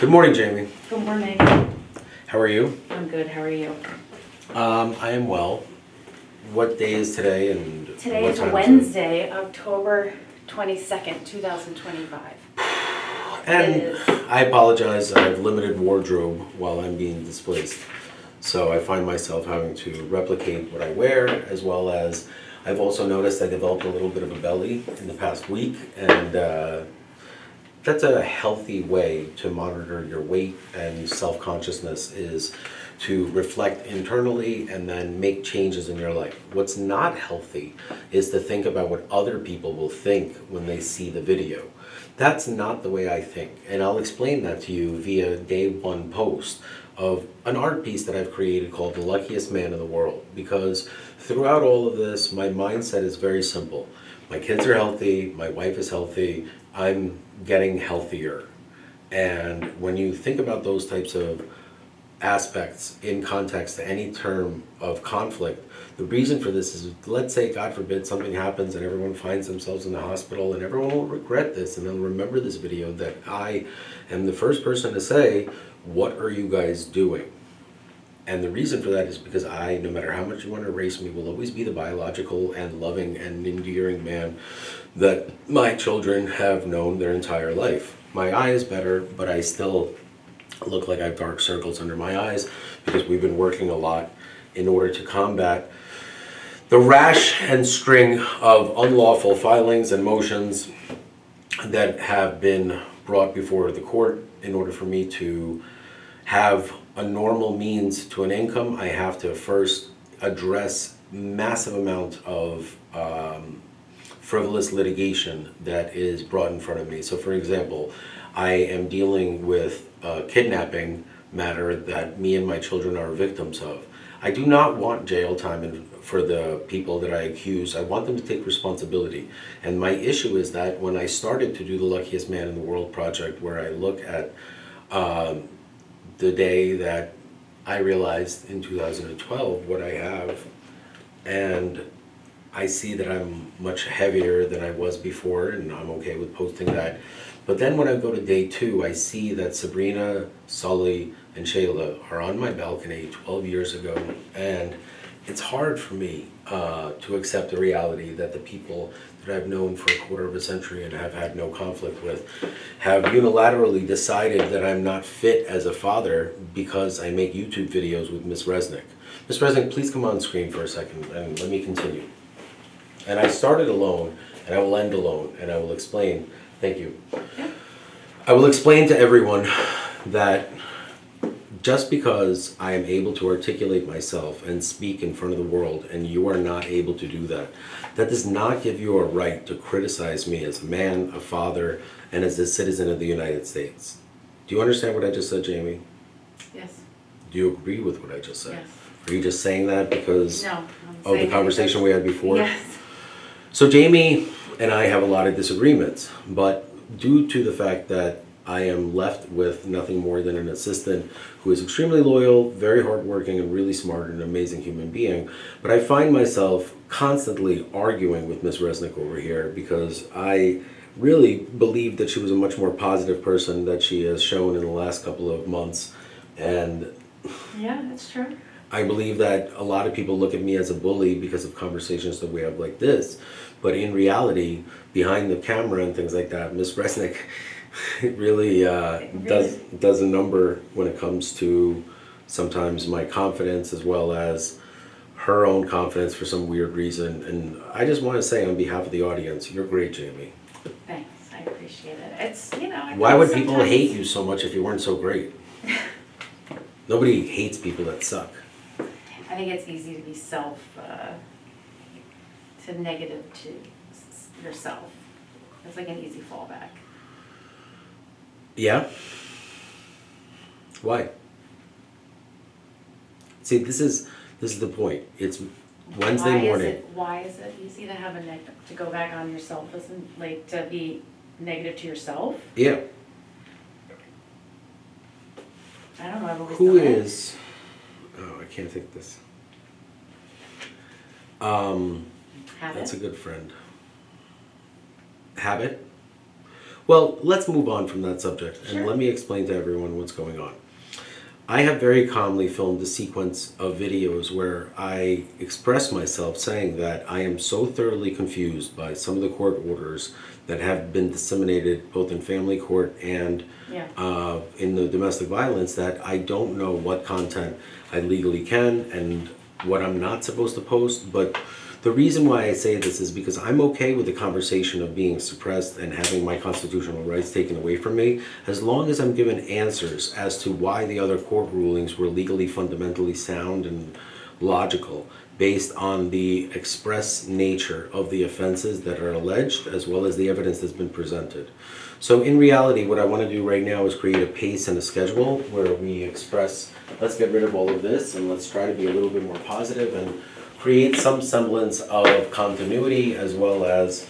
Good morning, Jamie. Good morning. How are you? I'm good. How are you? I am well. What day is today and Today what is time Wednesday, October 22nd, 2025. And It is. I apologize, I have limited wardrobe while I'm being displaced. So I find myself having to replicate what I wear, as well as I've also noticed I developed a little bit of a belly in the past week, and that's a healthy way to monitor your weight and self-consciousness, is to reflect internally and then make changes in your life. What's not healthy is to think about what other people will think when they see the video. That's not the way I think, and I'll explain that to you via day one post of an art piece that I've created called The Luckiest Man in the World, because throughout all of this, my mindset is very simple. My kids are healthy, my wife is healthy, I'm getting healthier. And when you think about those types of aspects in context to any term of conflict, the reason for this is, let's say, God forbid, something happens and everyone finds themselves in the hospital, and everyone will regret this and they'll remember this video that I am the first person to say, what are you guys doing? And the reason for that is because I, no matter how much you want to erase me, will always be the biological and loving and endearing man that my children have known their entire life. My eye is better, but I still look like I have dark circles under my eyes because we've been working a lot in order to combat the rash and string of unlawful filings and motions that have been brought before the court. In order for me to have a normal means to an income, I have to first address massive amount of frivolous litigation that is brought in front of me. So for example, I am dealing with a kidnapping matter that me and my children are victims of. I do not want jail time for the people that I accuse. I want them to take responsibility. And my issue is that when I started to do the Luckiest Man in the World project, where I look at the day that I realized in 2012 what I have, and I see that I'm much heavier than I was before, and I'm okay with posting that. But then when I go to day two, I see that Sabrina, Sully, and Shayla are on my balcony 12 years ago, and it's hard for me to accept the reality that the people that I've known for a quarter of a century and have had no conflict with have unilaterally decided that I'm not fit as a father because I make YouTube videos with Miss Resnick. Miss Resnick, please come on screen for a second and let me continue. And I started alone, and I will end alone, and I will explain. Thank you. I will explain to everyone that just because I am able to articulate myself and speak in front of the world, and you are not able to do that, that does not give you a right to criticize me as a man, a father, and as a citizen of the United States. Do you understand what I just said, Jamie? Yes. Do you agree with what I just said? Yes. Are you just saying that because No. of the conversation we had before? Yes. So Jamie and I have a lot of disagreements, but due to the fact that I am left with nothing more than an assistant who is extremely loyal, very hardworking, and really smart, and an amazing human being, but I find myself constantly arguing with Miss Resnick over here because I really believe that she was a much more positive person that she has shown in the last couple of months. And Yeah, that's true. I believe that a lot of people look at me as a bully because of conversations that we have like this. But in reality, behind the camera and things like that, Miss Resnick really does a number when it comes to sometimes my confidence as well as her own confidence for some weird reason. And I just want to say on behalf of the audience, you're great, Jamie. Thanks. I appreciate it. It's, I Why know would people sometimes- hate you so much if you weren't so great? Nobody hates people that suck. I think it's easy to be to negative to yourself. It's like an easy fallback. Yeah? Why? See, this is the point. It's Wednesday morning. Why is it easy to have to go back on yourself? Isn't like to be negative to yourself? Yeah. I don't know. I've always Who done it. is? Oh, I can't think this. Habit? That's a good friend. Habit? Well, let's move on from that subject and Sure. let me explain to everyone what's going on. I have very calmly filmed a sequence of videos where I express myself saying that I am so thoroughly confused by some of the court orders that have been disseminated both in family court and Yeah. in the domestic violence that I don't know what content I legally can and what I'm not supposed to post. But the reason why I say this is because I'm okay with the conversation of being suppressed and having my constitutional rights taken away from me, as long as I'm given answers as to why the other court rulings were legally fundamentally sound and logical, based on the express nature of the offenses that are alleged, as well as the evidence that's been presented. So in reality, what I want to do right now is create a pace and a schedule where we express, let's get rid of all of this and let's try to be a little bit more positive and create some semblance of continuity, as well as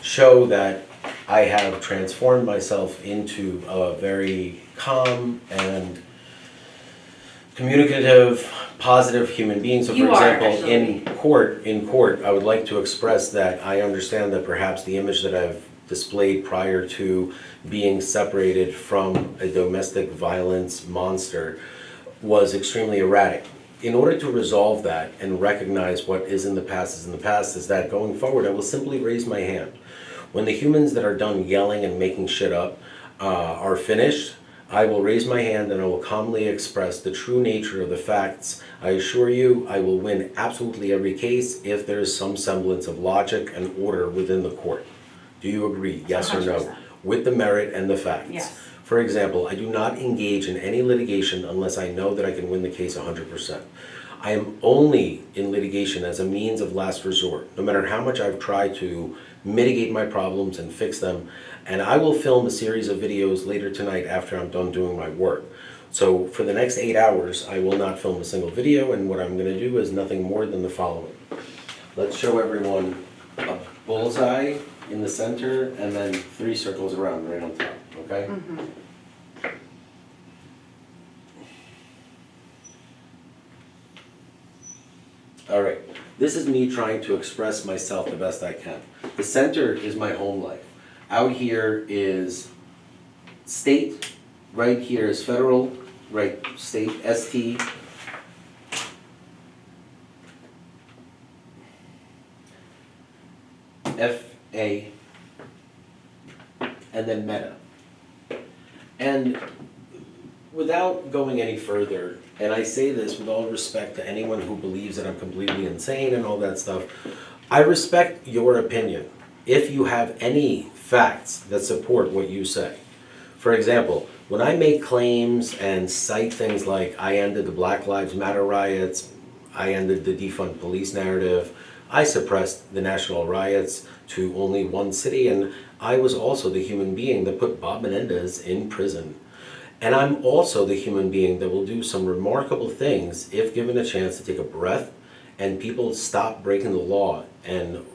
show that I have transformed myself into a very calm and communicative, positive human being. So for You are, example, in court, I would like to express that I understand that perhaps the image that I've displayed prior to being separated from a domestic violence monster was extremely erratic. In order to resolve that and recognize what is in the past is in the past, is that going forward, I will simply raise my hand. When the humans that are done yelling and making shit up are finished, I will raise my hand and I will calmly express the true nature of the facts. I assure you, I will win absolutely every case if there is some semblance of logic and order within the court. Do you agree, yes or no? 100%. With the merit and the facts. Yes. For example, I do not engage in any litigation unless I know that I can win the case 100%. I am only in litigation as a means of last resort, no matter how much I've tried to mitigate my problems and fix them. And I will film a series of videos later tonight after I'm done doing my work. So for the next 8 hours, I will not film a single video, and what I'm going to do is nothing more than the following. Let's show everyone a bullseye in the center and then 3 circles around right on top, okay? All right, this is me trying to express myself the best I can. The center is my home life. Out here is state, right here is federal, right, state, ST. FA, and then meta. And without going any further, and I say this with all respect to anyone who believes that I'm completely insane and all that stuff, I respect your opinion if you have any facts that support what you say. For example, when I make claims and cite things like I ended the Black Lives Matter riots, I ended the defund police narrative, I suppressed the national riots to only one city, and I was also the human being that put Bob Menendez in prison. And I'm also the human being that will do some remarkable things if given a chance to take a breath and people stop breaking the law and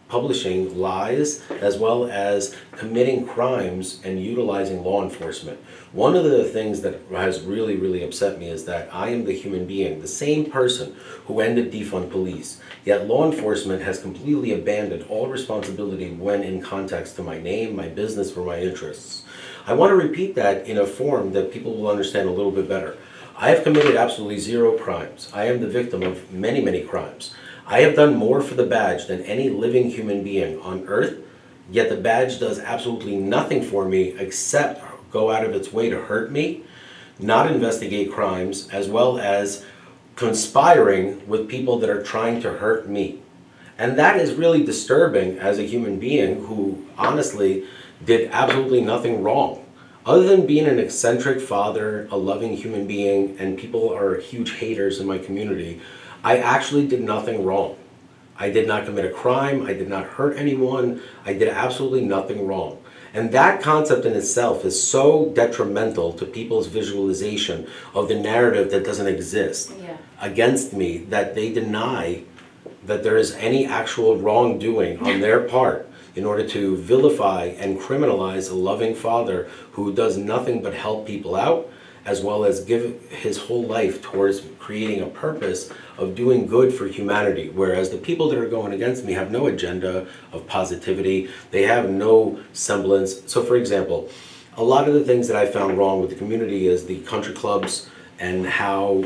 publishing lies, as well as committing crimes and utilizing law enforcement. One of the things that has really, really upset me is that I am the human being, the same person who ended defund police, yet law enforcement has completely abandoned all responsibility when in context to my name, my business, or my interests. I want to repeat that in a form that people will understand a little bit better. I have committed absolutely 0 crimes. I am the victim of many, many crimes. I have done more for the badge than any living human being on earth, yet the badge does absolutely nothing for me except go out of its way to hurt me, not investigate crimes, as well as conspiring with people that are trying to hurt me. And that is really disturbing as a human being who honestly did absolutely nothing wrong. Other than being an eccentric father, a loving human being, and people are huge haters in my community, I actually did nothing wrong. I did not commit a crime, I did not hurt anyone, I did absolutely nothing wrong. And that concept in itself is so detrimental to people's visualization of the narrative that doesn't exist against me, that they deny that there is any actual wrongdoing on their part in order to vilify and criminalize a loving father who does nothing but help people out as well as give his whole life towards creating a purpose of doing good for humanity. Whereas the people that are going against me have no agenda of positivity, they have no semblance. So for example, a lot of the things that I found wrong with the community is the country clubs and how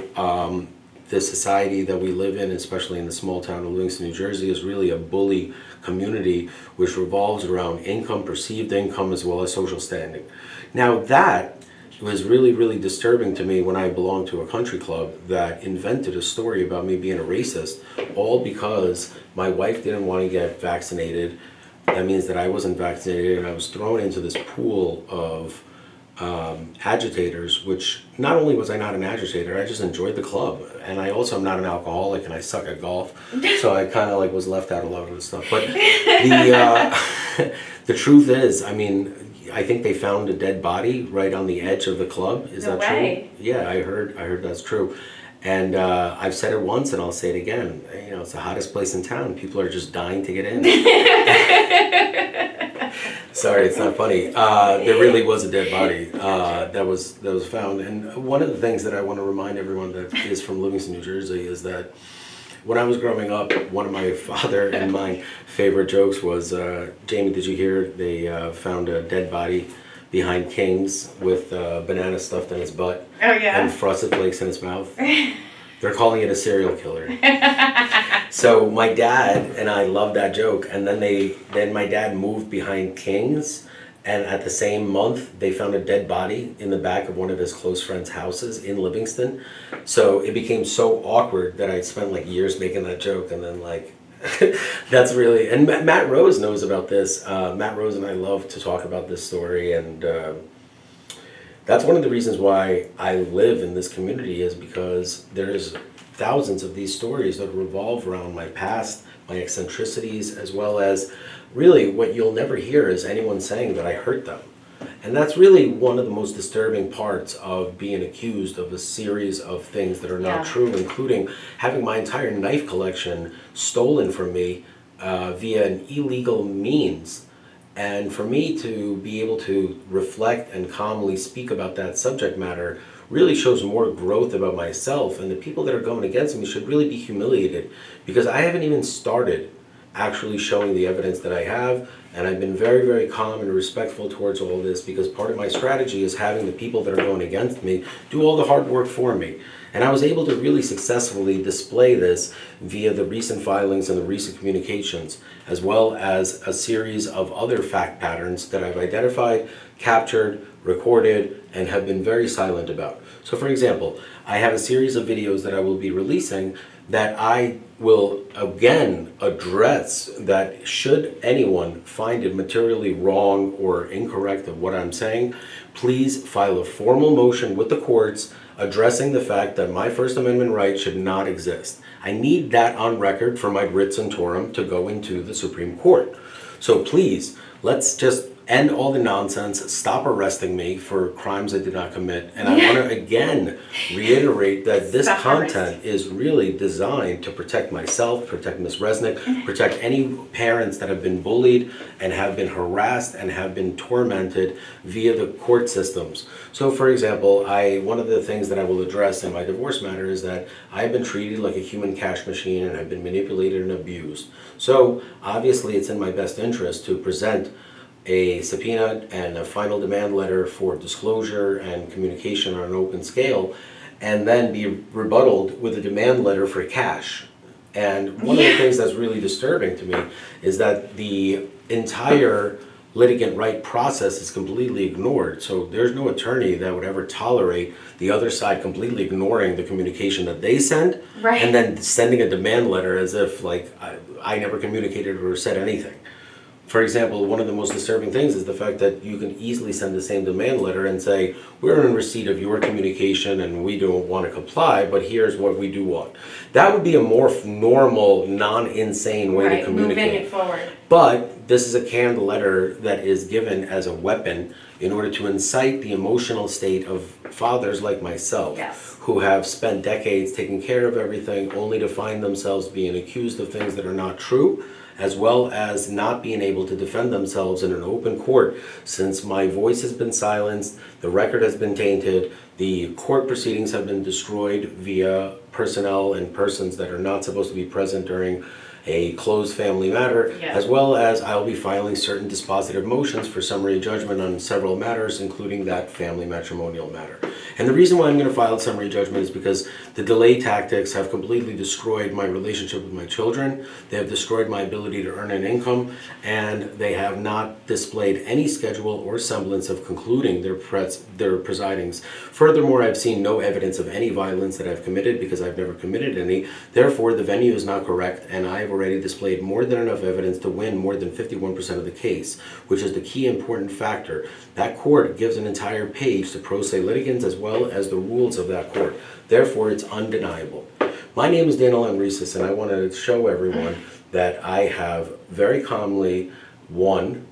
the society that we live in, especially in the small town of Livingston, New Jersey, is really a bully community which revolves around income, perceived income, as well as social standing. Now that was really, really disturbing to me when I belonged to a country club that invented a story about me being a racist, all because my wife didn't want to get vaccinated. That means that I wasn't vaccinated, and I was thrown into this pool of agitators, which not only was I not an agitator, I just enjoyed the club. And I also am not an alcoholic, and I suck at golf. So I kind of like was left out a lot of the stuff. But the truth is, I mean, I think they found a dead body right on the edge of the club. Is No that way. true? Yeah, I heard that's true. And I've said it once and I'll say it again. You know, it's the hottest place in town. People are just dying to get in. Sorry, it's not funny. There really was a dead body that was found. And one of the things that I want to remind everyone that is from Livingston, New Jersey, is that when I was growing up, one of my father and my favorite jokes was, Jamie, did you hear they found a dead body behind King's with banana stuffed in his butt Oh, yeah? and frosted flakes in his mouth? They're calling it a serial killer. So my dad and I loved that joke, and then my dad moved behind King's, and at the same month they found a dead body in the back of one of his close friends' houses in Livingston. So it became so awkward that I'd spent like years making that joke, and then like that's really, and Matt Rose knows about this. Matt Rose and I love to talk about this story, and that's one of the reasons why I live in this community, is because there's thousands of these stories that revolve around my past, my eccentricities, as well as really what you'll never hear is anyone saying that I hurt them. And that's really one of the most disturbing parts of being accused of a series of things that are not Yeah. true, including having my entire knife collection stolen from me via an illegal means. And for me to be able to reflect and calmly speak about that subject matter really shows more growth about myself, and the people that are going against me should really be humiliated, because I haven't even started actually showing the evidence that I have, and I've been very, very calm and respectful towards all this, because part of my strategy is having the people that are going against me do all the hard work for me. And I was able to really successfully display this via the recent filings and the recent communications, as well as a series of other fact patterns that I've identified, captured, recorded, and have been very silent about. So for example, I have a series of videos that I will be releasing that I will again address, that should anyone find it materially wrong or incorrect of what I'm saying, please file a formal motion with the courts addressing the fact that my First Amendment right should not exist. I need that on record for my writ centorum to go into the Supreme Court. So please, let's just end all the nonsense, stop arresting me for crimes I did not commit. And I want to again reiterate that this Stop content is really designed to protect myself, protect Ms. Resnick, protect any parents that have been bullied and have been harassed and have been tormented via the court systems. So for example, one of the things that I will address in my divorce matter is that I've been treated like a human cash machine and I've been manipulated and abused. So obviously it's in my best interest to present a subpoena and a final demand letter for disclosure and communication on an open scale, and then be rebutted with a demand letter for cash. And one of the things that's really disturbing to me is that the entire litigant right process is completely ignored. So there's no attorney that would ever tolerate the other side completely ignoring the communication that they send, Right. and then sending a demand letter as if like I never communicated or said anything. For example, one of the most disturbing things is the fact that you can easily send the same demand letter and say, we're in receipt of your communication and we don't want to comply, but here's what we do want. That would be a more normal, non-insane way to Right, moving communicate. it forward. But this is a canned letter that is given as a weapon in order to incite the emotional state of fathers like myself, Yes. who have spent decades taking care of everything only to find themselves being accused of things that are not true. as well as not being able to defend themselves in an open court, since my voice has been silenced, the record has been tainted, the court proceedings have been destroyed via personnel and persons that are not supposed to be present during a closed family matter, Yeah. as well as I'll be filing certain dispositive motions for summary judgment on several matters, including that family matrimonial matter. And the reason why I'm going to file summary judgment is because the delay tactics have completely destroyed my relationship with my children. They have destroyed my ability to earn an income, and they have not displayed any schedule or semblance of concluding their proceedings. Furthermore, I've seen no evidence of any violence that I've committed because I've never committed any. Therefore, the venue is not correct, and I've already displayed more than enough evidence to win more than 51% of the case, which is the key important factor. That court gives an entire page to pro se litigants as well as the rules of that court. Therefore, it's undeniable. My name is Daniel Enriquez, and I want to show everyone that I have very calmly won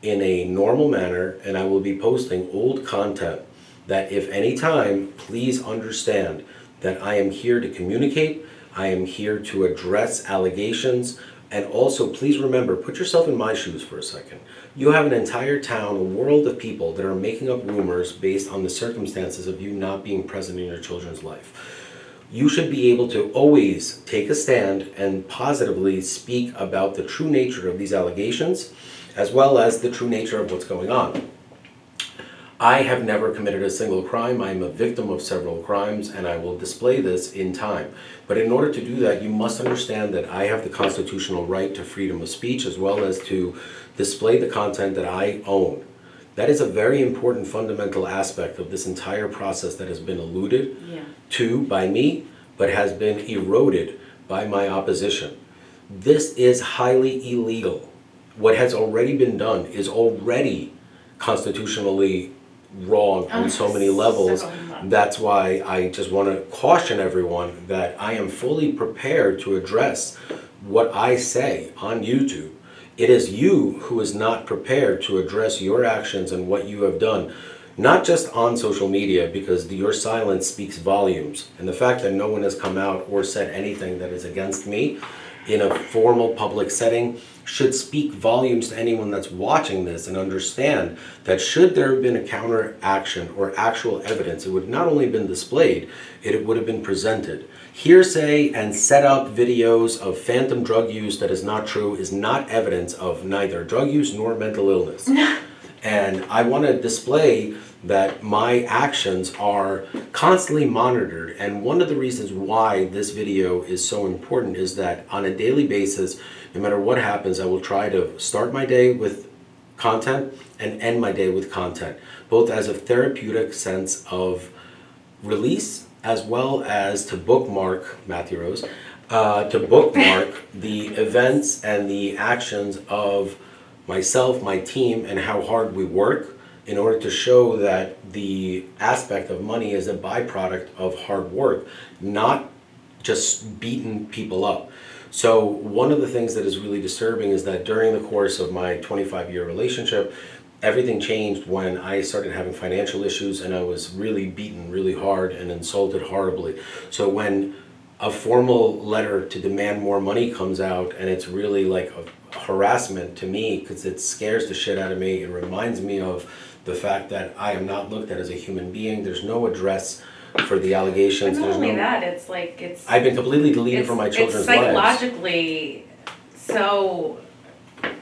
in a normal manner, and I will be posting old content that if any time, please understand that I am here to communicate, I am here to address allegations, and also please remember, put yourself in my shoes for a second. You have an entire town, a world of people that are making up rumors based on the circumstances of you not being present in your children's life. You should be able to always take a stand and positively speak about the true nature of these allegations, as well as the true nature of what's going on. I have never committed a single crime. I am a victim of several crimes, and I will display this in time. But in order to do that, you must understand that I have the constitutional right to freedom of speech, as well as to display the content that I own. That is a very important fundamental aspect of this entire process that has been alluded to by me, but has been eroded by my opposition. This is highly illegal. What has already been done is already constitutionally wrong on so many levels. That's why I just want to caution everyone that I am fully prepared to address what I say on YouTube. It is you who is not prepared to address your actions and what you have done, not just on social media, because your silence speaks volumes. And the fact that no one has come out or said anything that is against me in a formal public setting should speak volumes to anyone that's watching this, and understand that should there have been a counter action or actual evidence, it would not only have been displayed, it would have been presented. Hearsay and set up videos of phantom drug use that is not true is not evidence of neither drug use nor mental illness. And I want to display that my actions are constantly monitored. And one of the reasons why this video is so important is that on a daily basis, no matter what happens, I will try to start my day with content and end my day with content, both as a therapeutic sense of release, as well as to bookmark, Matthew Rose, to bookmark the events and the actions of myself, my team, and how hard we work in order to show that the aspect of money is a byproduct of hard work, not just beating people up. So one of the things that is really disturbing is that during the course of my 25-year relationship, everything changed when I started having financial issues, and I was really beaten really hard and insulted horribly. So when a formal letter to demand more money comes out, and it's really like a harassment to me because it scares the shit out of me, it reminds me of the fact that I am not looked at as a human being. There's no address for the allegations. But not There's only no, that, it's like it's I've been completely deleted from my children's lives. It's psychologically so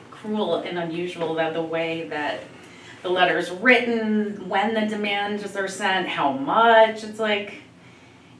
cruel and unusual that the way that the letter is written, when the demands are sent, how much, it's like,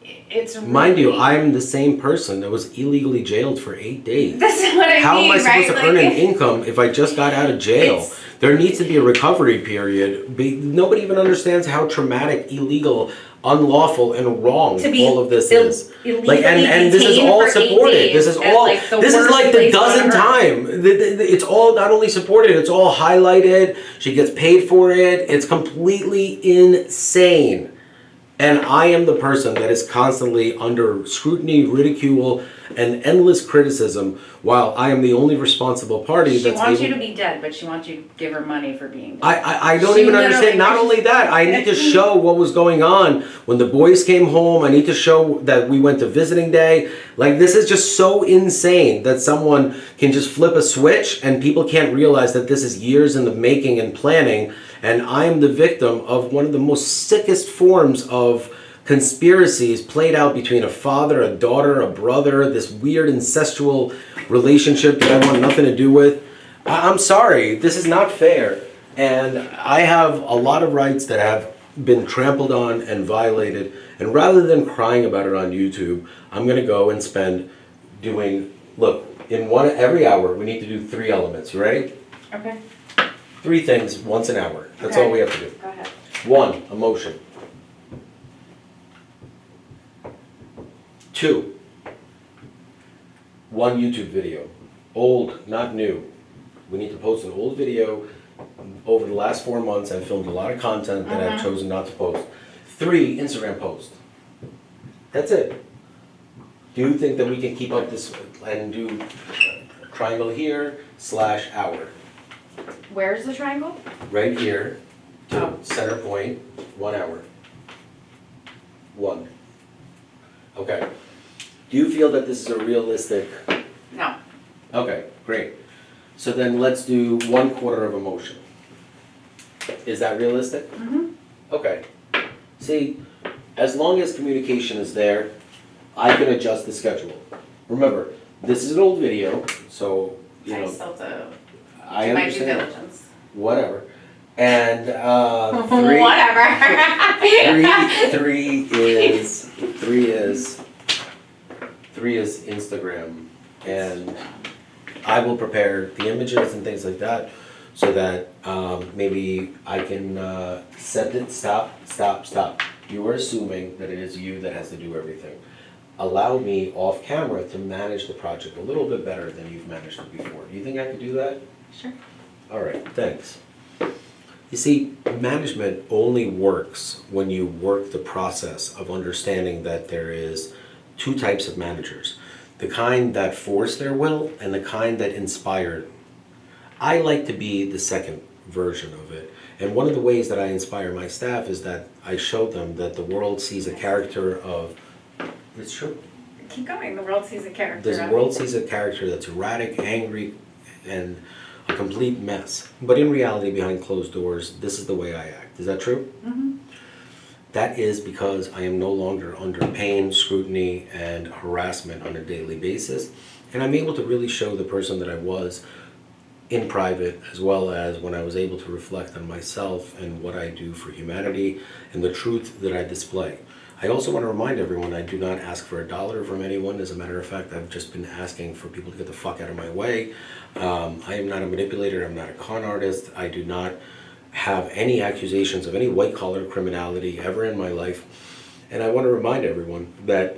it's really... Mind you, I'm the same person that was illegally jailed for 8 days. That's what I mean, How am I supposed right? to earn an income if I just got out of jail? There needs to be a recovery period. Nobody even understands how traumatic, illegal, unlawful, and wrong all of this is. Like, and this is all supported. This is all. This is like the dozenth time. It's all not only supported. It's all highlighted. She gets paid for it. It's completely insane. And I am the person that is constantly under scrutiny, ridicule, and endless criticism, while I am the only responsible party She that's wants able... you to be dead, but she wants you to give her money for being dead. I don't She even literally understand. Not only that, I need to show what was going on when the boys came home. I need to show that we went to visiting day. Like, this is just so insane that someone can just flip a switch and people can't realize that this is years in the making and planning. And I am the victim of one of the most sickest forms of conspiracies played out between a father, a daughter, a brother, this weird incestual relationship that I want nothing to do with. I'm sorry, this is not fair. And I have a lot of rights that have been trampled on and violated. And rather than crying about it on YouTube, I'm gonna go and spend doing, look, every hour we need to do 3 elements. You ready? Okay, 3 things once an hour. That's Okay. all we have to do. go ahead. 1, emotion. 2, 1 YouTube video. Old, not new. We need to post an old video. Over the last 4 months, I've filmed a lot of content that I've chosen not to post. 3, Instagram post. That's it. Do you think that we can keep up this and do triangle here / hour? Where's the triangle? Right here to Oh. center point, 1 hour. 1. Okay. Do you feel that this is a realistic? No. Okay, great. So then let's do 1/4 of emotion. Is that realistic? Mm-hmm. Okay. See, as long as communication is there, I can adjust the schedule. Remember, this is an old video, so, you I know, still do I my due understand. diligence. Whatever. And 3, Whatever. 3 is Instagram, and I will prepare the images and things like that so that maybe I can set it. Stop. You are assuming that it is you that has to do everything. Allow me off camera to manage the project a little bit better than you've managed it before. Do you think I could do that? Sure. All right, thanks. You see, management only works when you work the process of understanding that there is 2 types of managers. The kind that force their will and the kind that inspire. I like to be the second version of it. And one of the ways that I inspire my staff is that I show them that the world sees a character of, it's true. Keep going. The world sees a character. The world sees a character that's erratic, angry, and a complete mess. But in reality, behind closed doors, this is the way I act. Is that true? Mm-hmm. That is because I am no longer under pain, scrutiny, and harassment on a daily basis. And I'm able to really show the person that I was in private, as well as when I was able to reflect on myself and what I do for humanity and the truth that I display. I also want to remind everyone I do not ask for $1 from anyone. As a matter of fact, I've just been asking for people to get the fuck out of my way. I am not a manipulator. I'm not a con artist. I do not have any accusations of any white-collar criminality ever in my life. And I want to remind everyone that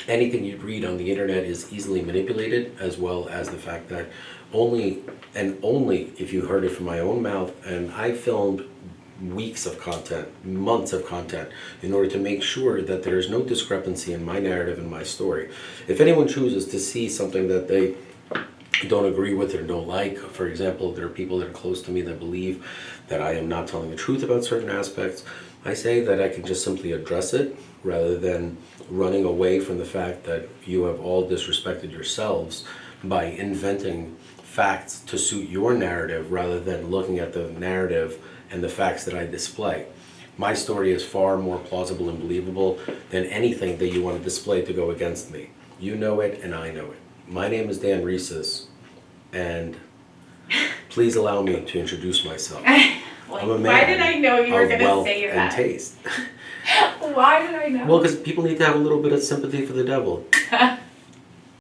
anything you read on the internet is easily manipulated, as well as the fact that only if you heard it from my own mouth, and I filmed weeks of content, months of content, in order to make sure that there is no discrepancy in my narrative and my story. If anyone chooses to see something that they don't agree with or don't like, for example, there are people that are close to me that believe that I am not telling the truth about certain aspects, I say that I can just simply address it rather than running away from the fact that you have all disrespected yourselves by inventing facts to suit your narrative rather than looking at the narrative and the facts that I display. My story is far more plausible and believable than anything that you want to display to go against me. You know it and I know it. My name is Dan Rhesus, and please allow me to introduce myself. I'm a man why did I know you were of going to wealth say and that? taste. Why did I know? Well, because people need to have a little bit of sympathy for the devil.